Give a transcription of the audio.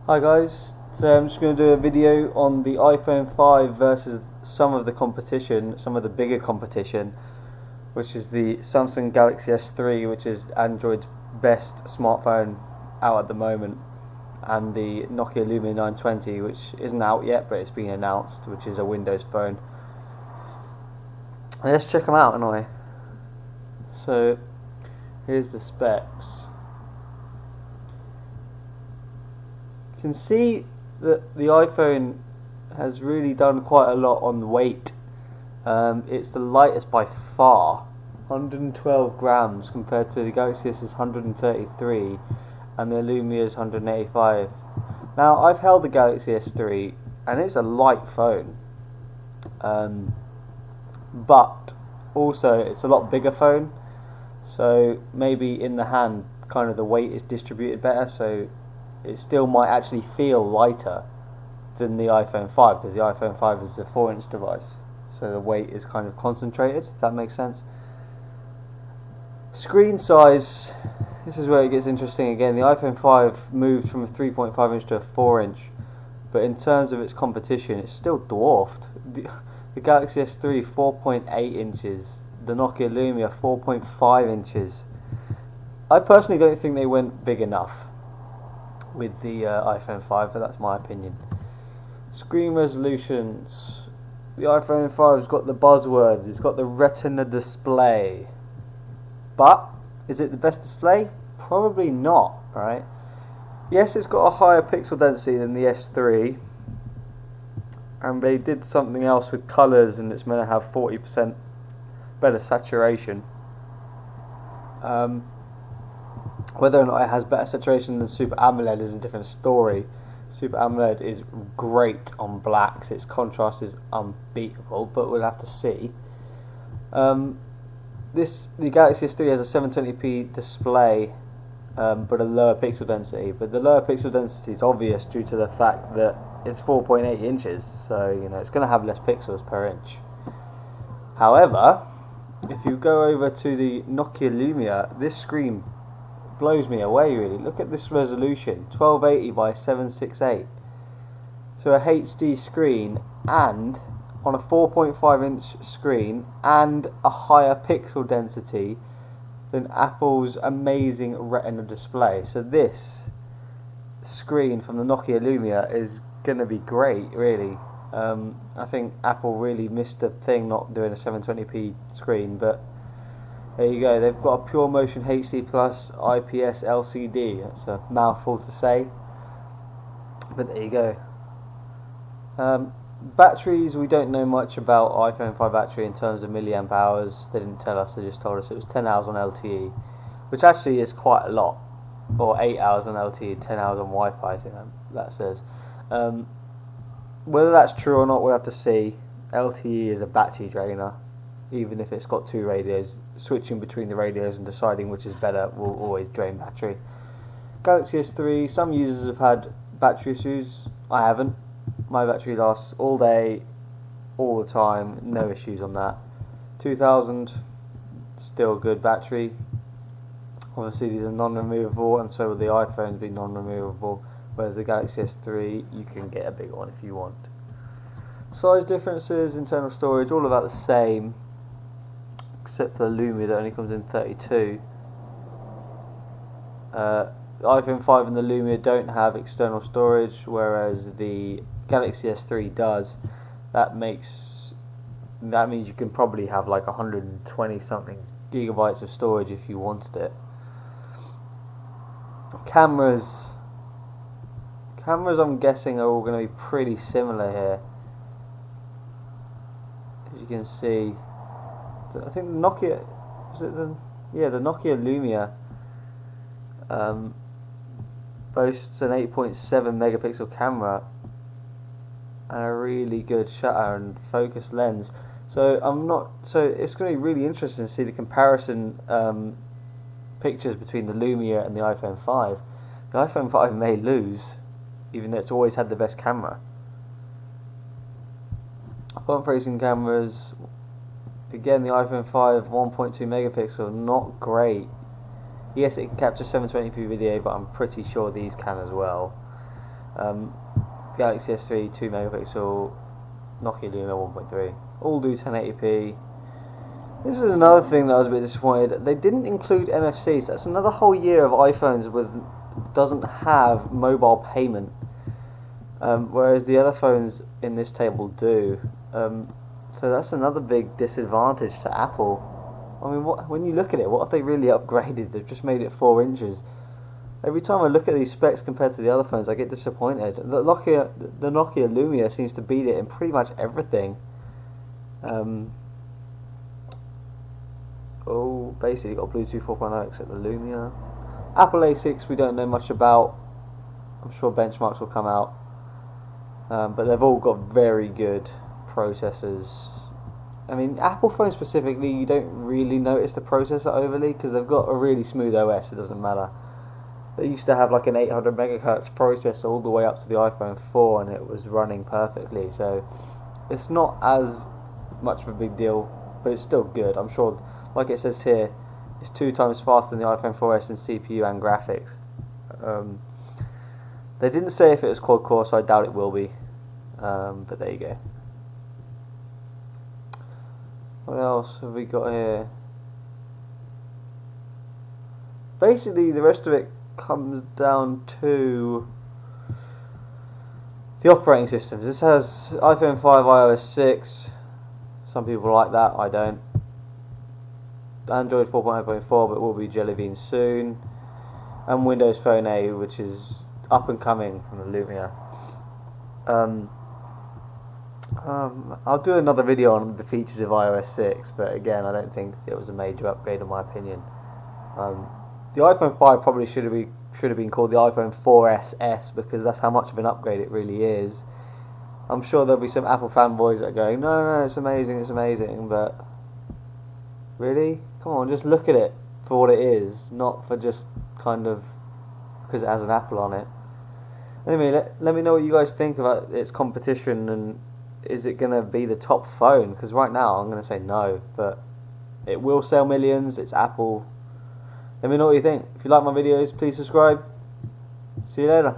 Hi guys, so I'm just going to do a video on the iPhone 5 versus some of the competition, some of the bigger competition, which is the Samsung Galaxy S3, which is Android's best smartphone out at the moment, and the Nokia Lumia 920, which isn't out yet but it's been announced, which is a Windows phone. And let's check them out anyway. So here's the specs. You can see that the iPhone has really done quite a lot on the weight. It's the lightest by far, 112 grams compared to the Galaxy S's 133 and the Lumia's 185. Now, I've held the Galaxy S3 and it's a light phone, but also it's a lot bigger phone, so maybe in the hand kind of the weight is distributed better, so it still might actually feel lighter than the iPhone 5, because the iPhone 5 is a 4-inch device, so the weight is kind of concentrated, if that makes sense. Screen size, this is where it gets interesting again. The iPhone 5 moved from a 3.5 inch to a 4-inch, but in terms of its competition it's still dwarfed. The Galaxy S3 4.8 inches, the Nokia Lumia 4.5 inches. I personally don't think they went big enough with the iPhone 5, but that's my opinion. Screen resolutions. The iPhone 5's got the buzzwords. It's got the Retina display. But is it the best display? Probably not, right? Yes, it's got a higher pixel density than the S3, and they did something else with colours, and it's meant to have 40% better saturation. Whether or not it has better saturation than Super AMOLED is a different story. Super AMOLED is great on blacks, its contrast is unbeatable, but we'll have to see. The Galaxy S3 has a 720p display, but a lower pixel density. But the lower pixel density is obvious due to the fact that it's 4.8 inches, so it's going to have less pixels per inch. However, if you go over to the Nokia Lumia, this screen blows me away really. Look at this resolution, 1280 by 768. So a HD screen, and on a 4.5 inch screen, and a higher pixel density than Apple's amazing Retina display. So this screen from the Nokia Lumia is going to be great really. I think Apple really missed a thing not doing a 720p screen, but there you go. They've got a Pure Motion HD Plus IPS LCD. That's a mouthful to say, but there you go. Batteries, we don't know much about iPhone 5 battery in terms of milliamp hours. They didn't tell us, they just told us it was 10 hours on LTE, which actually is quite a lot. Or 8 hours on LTE, 10 hours on Wi-Fi, I think that says. Whether that's true or not, we'll have to see. LTE is a battery drainer, even if it's got two radios. Switching between the radios and deciding which is better will always drain battery. Galaxy S3, some users have had battery issues. I haven't. My battery lasts all day, all the time, no issues on that. 2000, still a good battery. Obviously these are non-removable, and so will the iPhones be non-removable, whereas the Galaxy S3 you can get a bigger one if you want. Size differences, internal storage, all about the same, except for the Lumia that only comes in 32. The iPhone 5 and the Lumia don't have external storage, whereas the Galaxy S3 does. That means you can probably have like 120 something gigabytes of storage if you wanted it. Cameras, I'm guessing are all going to be pretty similar here. As you can see, I think the Nokia, the Nokia Lumia boasts an 8.7 megapixel camera and a really good shutter and focus lens. So it's going to be really interesting to see the comparison pictures between the Lumia and the iPhone 5. The iPhone 5 may lose, even though it's always had the best camera. Front-facing cameras, again the iPhone 5 1.2 megapixel, not great. Yes, it can capture 720p video, but I'm pretty sure these can as well. Galaxy S3 2 megapixel, Nokia Lumia 1.3, all do 1080p. This is another thing that I was a bit disappointed. They didn't include NFC, so that's another whole year of iPhones with doesn't have mobile payment, whereas the other phones in this table do. So that's another big disadvantage to Apple. I mean, when you look at it, what have they really upgraded? They've just made it 4 inches. Every time I look at these specs compared to the other phones, I get disappointed. The Nokia Lumia seems to beat it in pretty much everything. Basically got Bluetooth 4.0 except the Lumia. Apple A6 we don't know much about. I'm sure benchmarks will come out. But they've all got very good processors. I mean, Apple phones specifically, you don't really notice the processor overly because they've got a really smooth OS, it doesn't matter. They used to have like an 800 megahertz processor all the way up to the iPhone 4 and it was running perfectly, so it's not as much of a big deal, but it's still good. I'm sure, like it says here, it's 2 times faster than the iPhone 4S in CPU and graphics. They didn't say if it was quad core, so I doubt it will be, but there you go. What else have we got here? Basically, the rest of it comes down to the operating systems. This has iPhone 5, iOS 6. Some people like that, I don't. Android 4.0.4, but will be Jelly Bean soon. And Windows Phone A, which is up and coming from the Lumia. I'll do another video on the features of iOS 6, but again, I don't think it was a major upgrade in my opinion. The iPhone 5 probably should have been called the iPhone 4SS because that's how much of an upgrade it really is. I'm sure there'll be some Apple fanboys that are going, no, it's amazing, but really? Come on, just look at it for what it is, not for just kind of because it has an Apple on it. Anyway, let me know what you guys think about its competition and is it going to be the top phone? Because right now I'm going to say no, but it will sell millions, it's Apple. Let me know what you think. If you like my videos, please subscribe. See you later.